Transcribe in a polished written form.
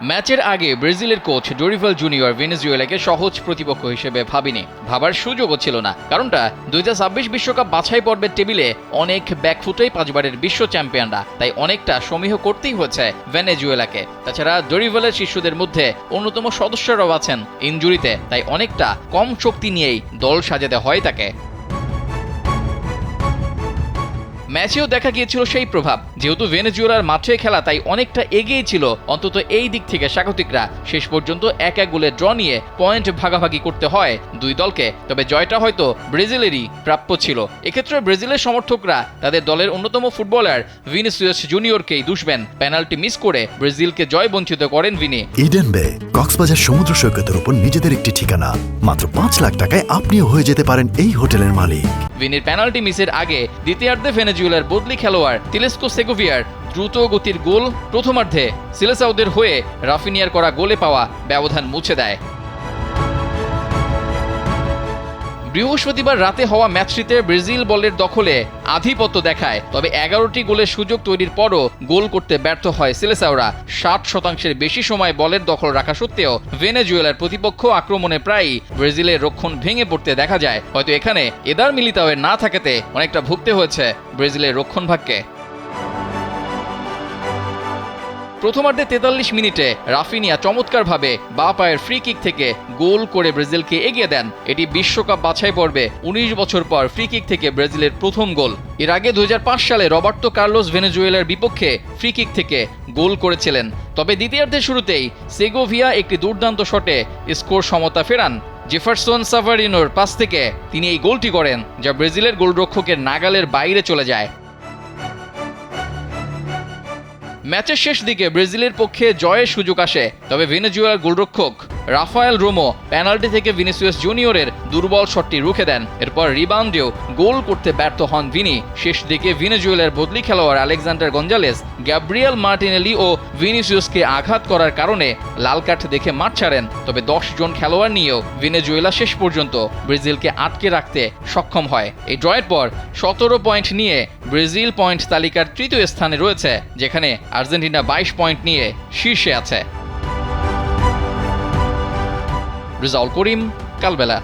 ম্যাচের আগে ব্রাজিলের কোচ ডোরিভাল জুনিয়র ভেনেজুয়েলাকে সহজ প্রতিপক্ষ হিসেবে ভাবেনি, ভাবার সুযোগও ছিল না। কারণটা 2026 বিশ্বকাপ বাছাই পর্বের টেবিলে অনেক ব্যাকফুটেই 5 বারের বিশ্ব চ্যাম্পিয়নরা, তাই অনেকটা সমীহ করতেই হয়েছে ভেনেজুয়েলাকে। তাছাড়া ডোরিভালের শিষ্যদের মধ্যে অন্যতম সদস্যরাও আছেন ইনজুরিতে, তাই অনেকটা কম শক্তি নিয়েই দল সাজাতে হয় তাকে। ম্যাচেও দেখা গিয়েছিল সেই প্রভাব। যেহেতু ভেনেজুয়েলার মাঠে খেলা, তাই অনেকটা এগিয়ে ছিল অন্তত এই দিক থেকে স্বাগতিকরা। শেষ পর্যন্ত 1-1 গোলে ড্র নিয়ে পয়েন্ট ভাগাভাগি করতে হয় দুই দলকে। তবে জয়টা হয়তো ব্রাজিলেরই প্রাপ্য ছিল। এক্ষেত্রে ব্রাজিলের সমর্থকরা তাদের দলের অন্যতম ফুটবলার ভিনিসিয়াস জুনিয়রকেই দুষবেন। পেনাল্টি মিস করে ব্রাজিলকে জয় বঞ্চিত করেন ভিনি। ইডেন বে কক্সবাজার সমুদ্র সৈকতের উপর নিজেদের একটি ঠিকানা। মাত্র 5 লাখ টাকায় আপনিও হয়ে যেতে পারেন এই হোটেলের মালিক। ভিনির পেনাল্টি মিসের আগে দ্বিতীয়ার্ধে ভেনেজুয়েলার বদলি খেলোয়াড় তিলেস্কো সেগোভিয়ার দ্রুত গতির গোল প্রথমার্ধে সিলেসাউদের হয়ে রাফিনিয়ার করা গোলে পাওয়া ব্যবধান মুছে দেয়। বৃহস্পতিবার রাতে হওয়া ম্যাচটিতে ব্রাজিল বলের দখলে আধিপত্য দেখায়, তবে 11টি গোলের সুযোগ তৈরির পরও গোল করতে ব্যর্থ হয় সিলেসাওরা। 60% বেশি সময় বলের দখল রাখা সত্ত্বেও ভেনেজুয়েলার প্রতিপক্ষ আক্রমণে প্রায়ই ব্রাজিলের রক্ষণ ভেঙে পড়তে দেখা যায়। হয়তো এখানে এদার মিলিতাওয়ের না থাকাতে অনেকটা ভুগতে হয়েছে ব্রাজিলের রক্ষণভাগকে। প্রথমার্ধে 43 মিনিটে রাফিনিয়া চমৎকারভাবে বাঁ পায়ের ফ্রি কিক থেকে গোল করে ব্রাজিলকে এগিয়ে দেন। এটি বিশ্বকাপ বাছাই পর্বে 19 বছর পর ফ্রি কিক থেকে ব্রাজিলের প্রথম গোল। এর আগে 2005 সালে রবার্তো কার্লোস ভেনেজুয়েলার বিপক্ষে ফ্রি কিক থেকে গোল করেছিলেন। তবে দ্বিতীয়ার্ধের শুরুতেই সেগোভিয়া একটি দুর্দান্ত শটে স্কোর সমতা ফেরান। জেফারসন সাভারিনোর পাস থেকে তিনি এই গোলটি করেন, যা ব্রাজিলের গোলরক্ষকের নাগালের বাইরে চলে যায়। ম্যাচের শেষ দিকে ব্রাজিলের পক্ষে জয়ের সুযোগ আসে, তবে ভেনেজুয়েলার গোলরক্ষক রাফায়েল রোমো পেনাল্টি থেকে ভিনিসিয়াস জুনিয়রের দুর্বল শটটি রুখে দেন। এরপর রিবাউন্ডেও গোল করতে ব্যর্থ হন ভিনি। শেষ দিকে ভেনেজুয়েলার বদলি খেলোয়াড় আলেকজান্ডার গঞ্জালেস গ্যাব্রিয়েল মার্টিনেলি ও ভিনিসিয়াসকে আঘাত করার কারণে লাল কার্ড দেখে মাঠ ছাড়েন। তবে 10 জন খেলোয়াড় নিয়েও ভেনেজুয়েলা শেষ পর্যন্ত ব্রাজিলকে আটকে রাখতে সক্ষম হয়। এই ড্রয়ের পর 17 পয়েন্ট নিয়ে ব্রাজিল পয়েন্ট তালিকার তৃতীয় স্থানে রয়েছে, যেখানে আর্জেন্টিনা 22 পয়েন্ট নিয়ে শীর্ষে আছে। রেজাউল করিম, কালবেলা।